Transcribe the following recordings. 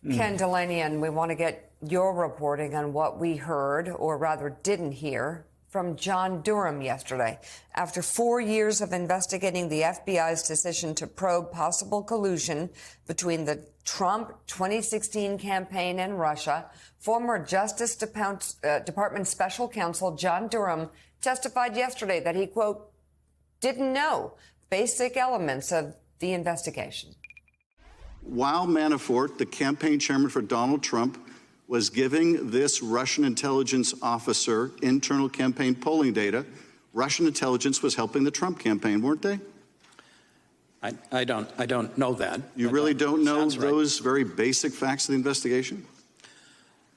Ken Dilanian, we want to get your reporting on what we heard, or rather didn't hear, from John Durham yesterday. After 4 years of investigating the FBI's decision to probe possible collusion between the Trump 2016 campaign and Russia, former Justice Department Special Counsel John Durham testified yesterday that he, quote, didn't know basic elements of the investigation. While Manafort, the campaign chairman for Donald Trump, was giving this Russian intelligence officer internal campaign polling data, Russian intelligence was helping the Trump campaign, weren't they? I don't know that. You really don't know those very basic facts of the investigation?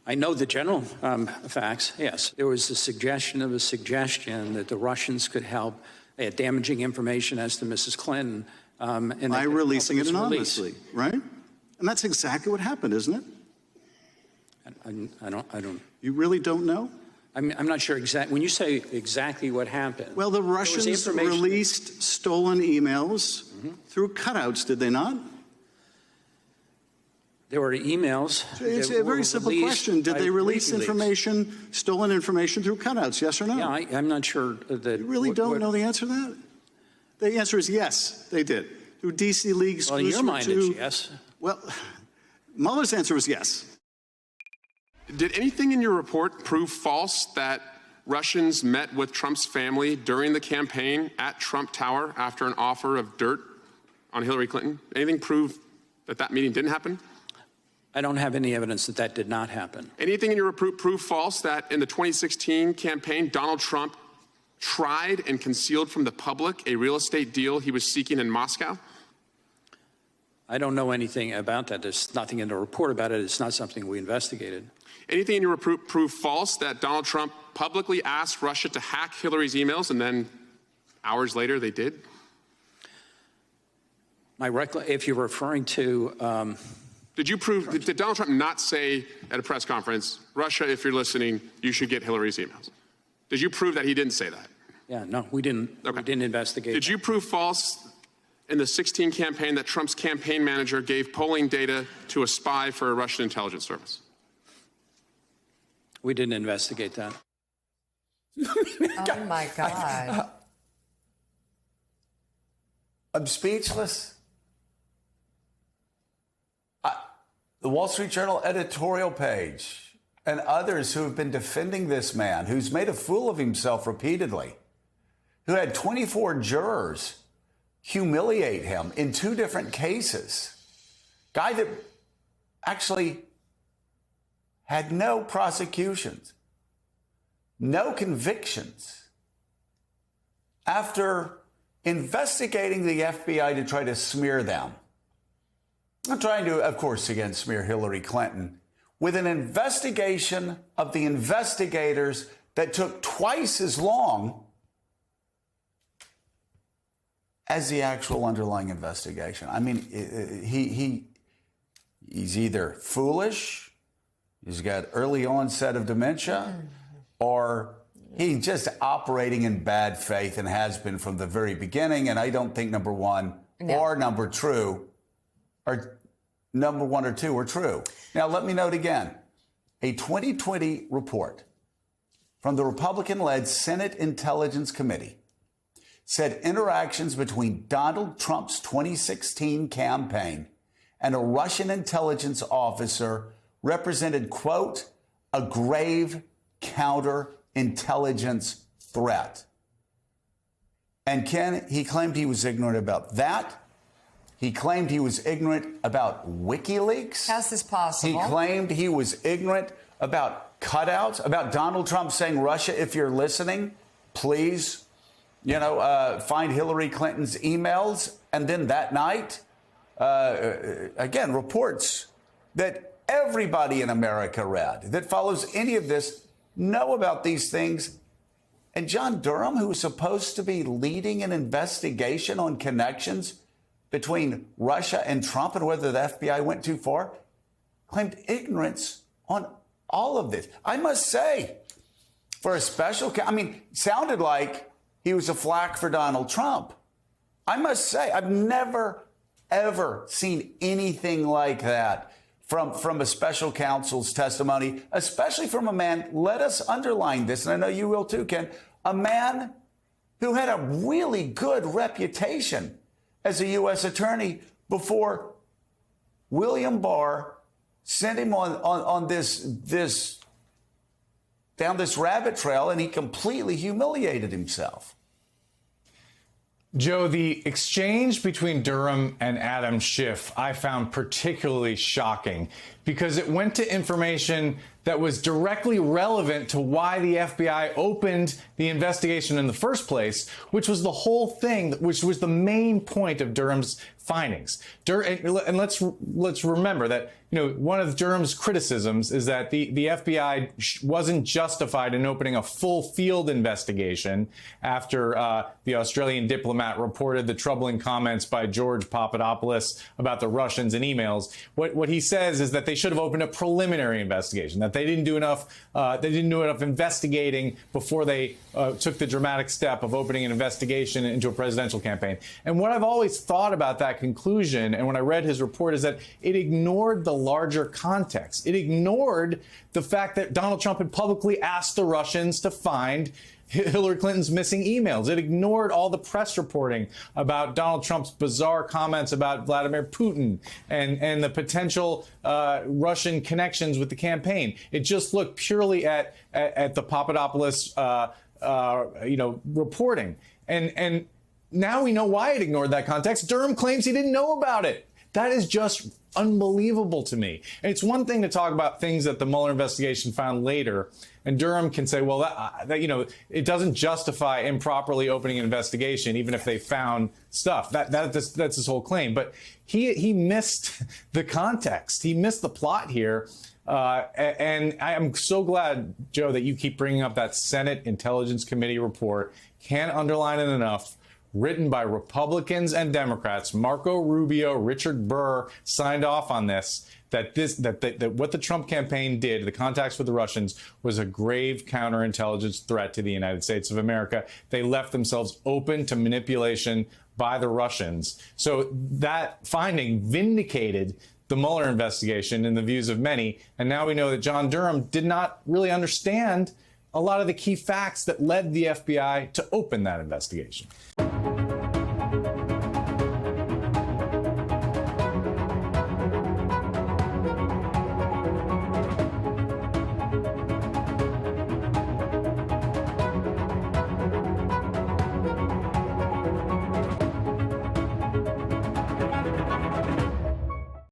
I know the general facts, yes. There was a suggestion of a suggestion that the Russians could help. They had damaging information as to Mrs. Clinton. By releasing it anonymously, right? And that's exactly what happened, isn't it? I don't. You really don't know? I'm not sure exactly. When you say exactly what happened. Well, the Russians released stolen emails through cutouts, did they not? There were emails. It's a very simple question. Did they release information, stolen information through cutouts, yes or no? Yeah, I'm not sure that. You really don't know the answer to that? The answer is yes, they did. Through DC leagues. Well, in your mind, it's yes. Well, Mueller's answer was yes. Did anything in your report prove false that Russians met with Trump's family during the campaign at Trump Tower after an offer of dirt on Hillary Clinton? Anything prove that that meeting didn't happen? I don't have any evidence that that did not happen. Anything in your report prove false that in the 2016 campaign, Donald Trump tried and concealed from the public a real estate deal he was seeking in Moscow? I don't know anything about that. There's nothing in the report about it. It's not something we investigated. Anything in your report prove false that Donald Trump publicly asked Russia to hack Hillary's emails and then hours later they did? If you're referring to... Did Donald Trump not say at a press conference, Russia, if you're listening, you should get Hillary's emails? Did you prove that he didn't say that? Yeah, no, we didn't. Okay. We didn't investigate. Did you prove false in the 2016 campaign that Trump's campaign manager gave polling data to a spy for a Russian intelligence service? We didn't investigate that. Oh, my God. I'm speechless. The Wall Street Journal editorial page and others who have been defending this man, who's made a fool of himself repeatedly, who had 24 jurors humiliate him in 2 different cases. Guy that actually had no prosecutions, no convictions. After investigating the FBI to try to smear them, I'm trying to, of course, again, smear Hillary Clinton, with an investigation of the investigators that took twice as long as the actual underlying investigation. I mean, he's either foolish, he's got early onset of dementia, or he's just operating in bad faith and has been from the very beginning. And I don't think number one or number two are number 1 or 2 are true. Now, let me note again, a 2020 report from the Republican-led Senate Intelligence Committee said interactions between Donald Trump's 2016 campaign and a Russian intelligence officer represented, quote, a grave counterintelligence threat. And Ken, he claimed he was ignorant about that. He claimed he was ignorant about WikiLeaks. How's this possible? He claimed he was ignorant about cutouts, about Donald Trump saying, Russia, if you're listening, please, find Hillary Clinton's emails. And then that night, again, reports that everybody in America read that follows any of this know about these things. And John Durham, who was supposed to be leading an investigation on connections between Russia and Trump and whether the FBI went too far, claimed ignorance on all of this. I must say, for a special, sounded like he was a flack for Donald Trump. I must say, I've never, ever seen anything like that from a special counsel's testimony, especially from a man, let us underline this, and I know you will too, Ken, a man who had a really good reputation as a U.S. attorney before William Barr sent him on this down this rabbit trail, and he completely humiliated himself. Joe, the exchange between Durham and Adam Schiff I found particularly shocking because it went to information that was directly relevant to why the FBI opened the investigation in the first place, which was the whole thing, which was the main point of Durham's findings. And let's remember that, one of Durham's criticisms is that the FBI wasn't justified in opening a full field investigation after the Australian diplomat reported the troubling comments by George Papadopoulos about the Russians in emails. What he says is that they should have opened a preliminary investigation, that they didn't do enough investigating before they took the dramatic step of opening an investigation into a presidential campaign. And what I've always thought about that conclusion, and when I read his report, is that it ignored the larger context. It ignored the fact that Donald Trump had publicly asked the Russians to find Hillary Clinton's missing emails. It ignored all the press reporting about Donald Trump's bizarre comments about Vladimir Putin and the potential Russian connections with the campaign. It just looked purely at the Papadopoulos reporting. And now we know why it ignored that context. Durham claims he didn't know about it. That is just unbelievable to me. And it's one thing to talk about things that the Mueller investigation found later, and Durham can say, well, it doesn't justify improperly opening an investigation, even if they found stuff. That's his whole claim. But he missed the context. He missed the plot here. And I am so glad, Joe, that you keep bringing up that Senate Intelligence Committee report. Can't underline it enough. Written by Republicans and Democrats. Marco Rubio, Richard Burr signed off on this, that what the Trump campaign did, the contacts with the Russians, was a grave counterintelligence threat to the United States of America. They left themselves open to manipulation by the Russians. So that finding vindicated the Mueller investigation in the views of many. And now we know that John Durham did not really understand a lot of the key facts that led the FBI to open that investigation.